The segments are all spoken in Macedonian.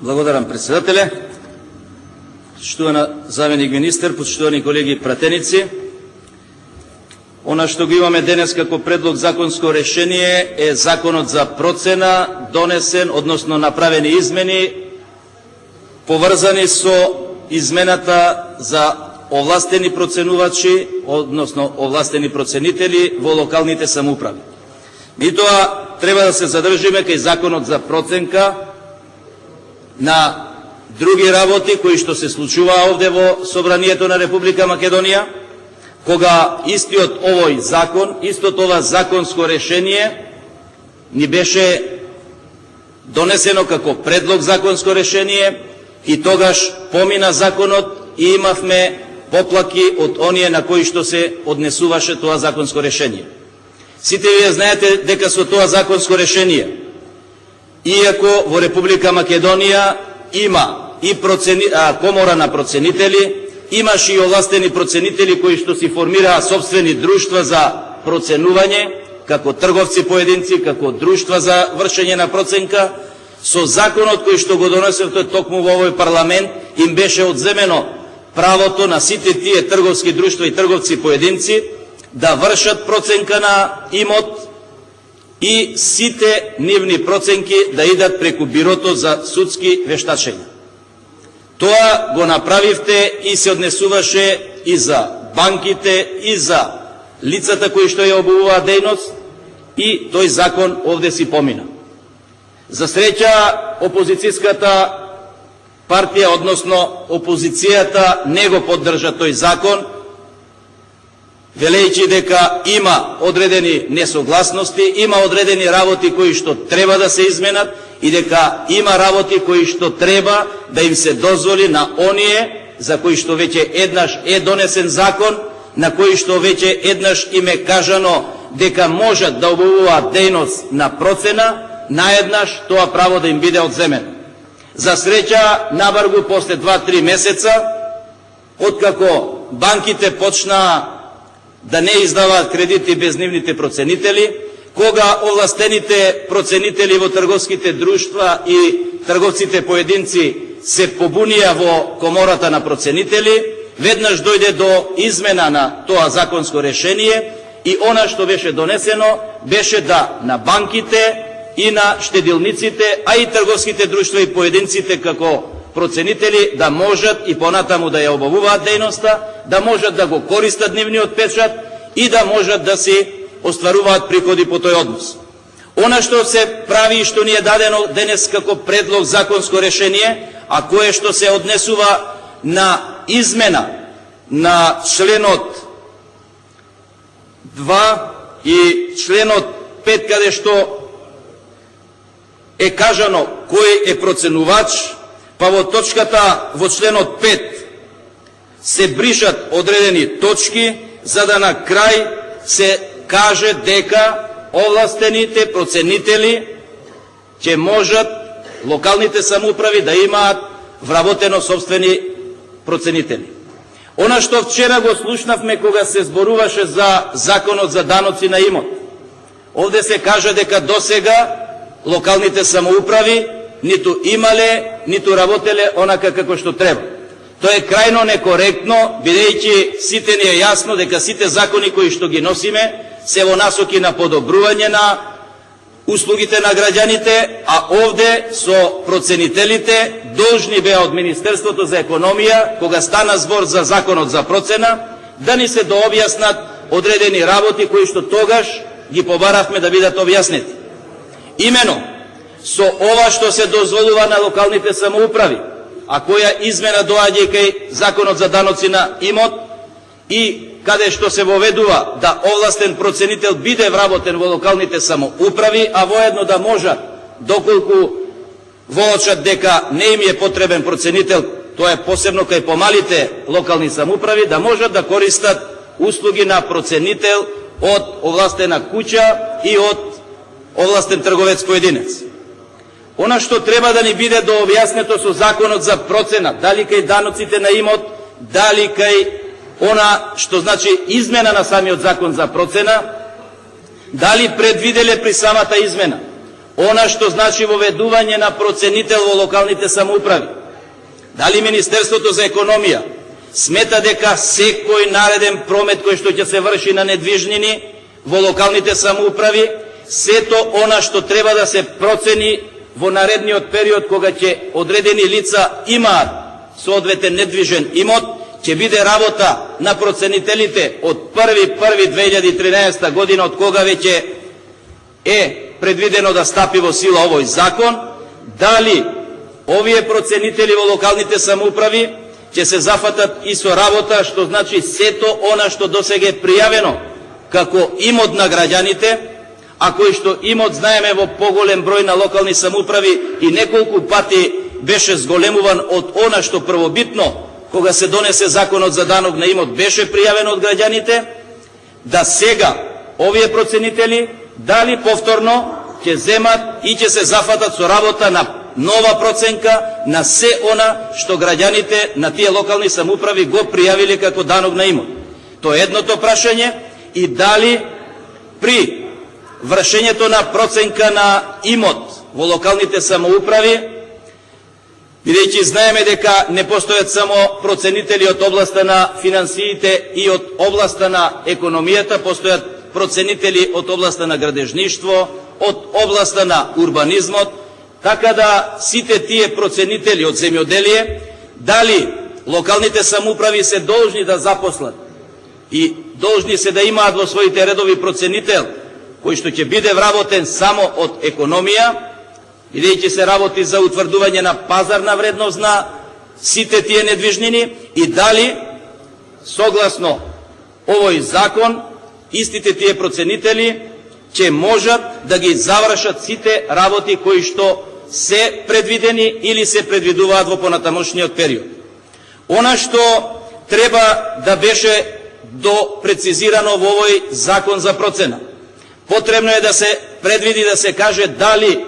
Благодарам, председателе. Почитувана заменик министер, почитувани колеги пратеници, она што го имаме денес како предлог законско решение е законот за процена, донесен, односно направени измени, поврзани со измената за овластени проценувачи, односно овластени проценители во локалните самоуправи. Меѓутоа, треба да се задржиме кај законот за проценка на други работи кои што се случува овде во Собранието на Република Македонија, кога истиот овој закон, истото ова законско решение ни беше донесено како предлог законско решение и тогаш помина законот и имавме поплаки од оние на кои што се однесуваше тоа законско решение. Сите вие знаете дека со тоа законско решение, иако во Република Македонија има и комора на проценители, имаше и овластени проценители кои што си формираа собствени друштва за проценување, како трговци поединци, како друштва за вршење на проценка. Со законот кој што го донесовте токму во овој парламент, им беше одземено правото на сите тие трговски друштва и трговци поединци да вршат проценка на имот и сите нивни проценки да идат преку бирото за судски вештачења. Тоа го направивте и се однесуваше и за банките, и за лицата кои што ја обувуваат дејност, и тој закон овде си помина. За среќа, опозицијската партија, односно опозицијата, не го поддржа тој закон, велејќи дека има одредени несогласности, има одредени работи кои што треба да се изменат и дека има работи кои што треба да им се дозволи на оние за кои што веќе еднаш е донесен закон, на кои што веќе еднаш им е кажано дека можат да обувуваат дејност на процена, наеднаш тоа право да им биде одземено. За среќа, набргу после 2-3 месеца, откако банките почнаа да не издаваат кредити без нивните проценители, кога овластените проценители во трговските друштва и трговците поединци се побунија во комората на проценители, веднаш дојде до измена на тоа законско решение и она што беше донесено беше да на банките и на штедилниците, а и трговските друштва и поединците како проценители да можат и понатаму да ја обавуваат дејноста, да можат да го користат нивниот печат и да можат да си остваруваат приходи по тој однос. Она што се прави и што ни е дадено денес како предлог законско решение, а кое што се однесува на измена на членот 2 и членот 5, каде што е кажано кој е проценувач, па во точката во членот 5 се бришат одредени точки, за да на крај се каже дека овластените проценители ќе можат локалните самоуправи да имаат вработено собствени проценители. Она што вчера го слушнавме кога се зборуваше за законот за даноци на имот. Овде се кажа дека досега локалните самоуправи ниту имале, ниту работеле онака како што треба. Тоа е крајно некоректно, бидејќи сите ни е јасно дека сите закони кои што ги носиме се во насоки на подобрување на услугите на граѓаните, а овде со проценителите должни беа од Министерството за економија, кога стана збор за законот за процена, да ни се дообјаснат одредени работи кои што тогаш ги побаравме да бидат објаснети. Имено, со ова што се дозволува на локалните самоуправи, а која измена доаѓа кај законот за даноци на имот и каде што се воведува да овластен проценител биде вработен во локалните самоуправи, а воедно да можат, доколку воочат дека не им е потребен проценител, тоа е посебно кај помалите локални самоуправи, да можат да користат услуги на проценител од овластена куќа и од овластен трговец поединец. Она што треба да ни биде дообјаснето со законот за процена, дали кај даноците на имот, дали кај она што значи измена на самиот закон за процена, дали предвиделе при самата измена она што значи воведување на проценител во локалните самоуправи. Дали Министерството за економија смета дека секој нареден промет кој што ќе се врши на недвижнини во локалните самоуправи, сето она што треба да се процени во наредниот период кога ќе одредени лица имаат соодветен недвижен имот, ќе биде работа на проценителите од 1.1.2013 година, од кога веќе е предвидено да стапи во сила овој закон, дали овие проценители во локалните самоуправи ќе се зафатат и со работа, што значи сето она што досега е пријавено како имот на граѓаните, а кој што имот знаеме во поголем број на локални самоуправи и неколку пати беше зголемуван од она што првобитно, кога се донесе законот за данок на имот, беше пријавено од граѓаните, да сега овие проценители дали повторно ќе земат и ќе се зафатат со работа на нова проценка на се она што граѓаните на тие локални самоуправи го пријавиле како данок на имот. Тоа е едното прашање. И дали при вршењето на проценка на имот во локалните самоуправи, бидејќи знаеме дека не постојат само проценители од областа на финансиите и од областа на економијата, постојат проценители од областа на градежништво, од областа на урбанизмот, така да сите тие проценители од земјоделие, дали локалните самоуправи се должни да запослат и должни се да имаат во своите редови проценител, кој што ќе биде вработен само од економија, бидејќи се работи за утврдување на пазарна вредност на сите тие недвижнини, и дали, согласно овој закон, истите тие проценители ќе можат да ги завршат сите работи кои што се предвидени или се предвидуваат во понатамошниот период. Она што треба да беше допрецизирано во овој закон за процена, потребно е да се предвиди, да се каже дали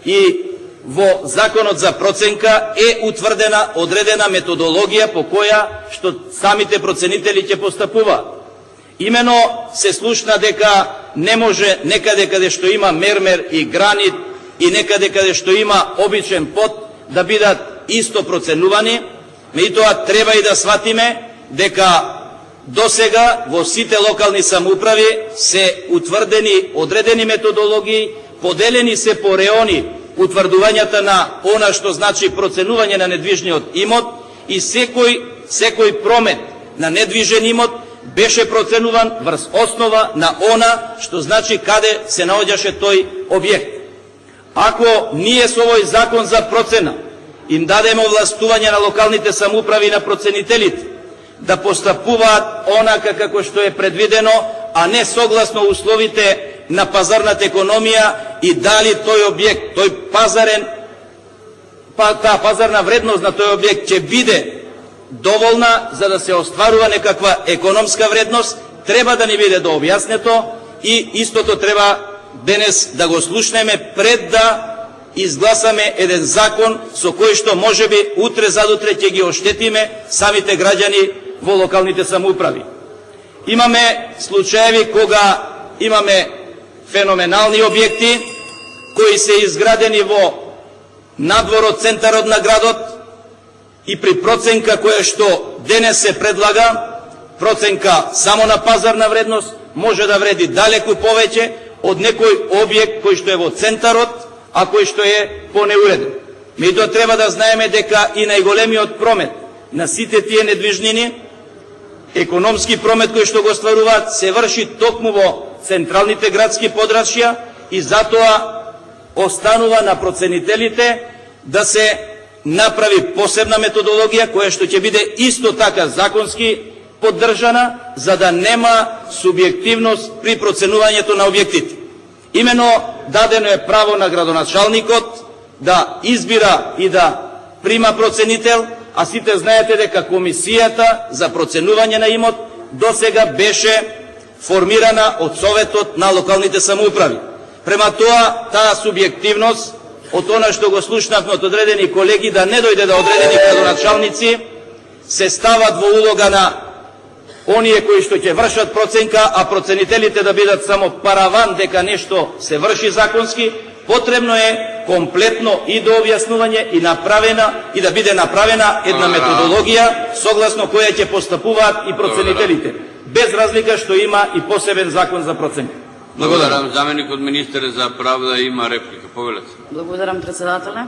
и во законот за проценка е утврдена одредена методологија по која што самите проценители ќе постапуваат. Имено се слушна дека не може некаде каде што има мермер и гранит и некаде каде што има обичен пот да бидат исто проценувани, меѓутоа треба и да сватиме дека досега во сите локални самоуправи се утврдени одредени методологии, поделени се по реони утврдувањата на она што значи проценување на недвижниот имот, и секој промет на недвижен имот беше проценуван врз основа на она што значи каде се наоѓаше тој објект. Ако ние со овој закон за процена им дадеме овластување на локалните самоуправи на проценителите да постапуваат онака како што е предвидено, а не согласно условите на пазарната економија, и дали тој објект, таа пазарна вредност на тој објект ќе биде доволна за да се остварува некаква економска вредност, треба да ни биде дообјаснето, и истото треба денес да го слушнеме пред да изгласаме еден закон со кој што можеби утре задутре ќе ги оштетиме самите граѓани во локалните самоуправи. Имаме случаеви кога имаме феноменални објекти кои се изградени во надворот, центарот на градот, и при проценка која што денес се предлага, проценка само на пазарна вредност, може да вреди далеку повеќе од некој објект кој што е во центарот, а кој што е понеуреден. Меѓутоа треба да знаеме дека и најголемиот промет на сите тие недвижнини, економски промет кој што го стваруваат, се врши токму во централните градски подрачја, и затоа останува на проценителите да се направи посебна методологија која што ќе биде исто така законски поддржана, за да нема субјективност при проценувањето на објектите. Имено дадено е право на градоначалникот да избира и да прима проценител, а сите знаете дека комисијата за проценување на имот досега беше формирана од Советот на локалните самоуправи. Према тоа, таа субјективност од она што го слушнавме од одредени колеги, да не дојде да одредени градоначалници се стават во улога на оние кои што ќе вршат проценка, а проценителите да бидат само параван дека нешто се врши законски, Потребно е комплетно и до објаснување и да биде направена една методологија согласно која ќе постапуваат и проценителите, без разлика што има и посебен закон за проценка. Благодарам. Заменик од министер за правда има реплика. Повелете. Благодарам, председателе.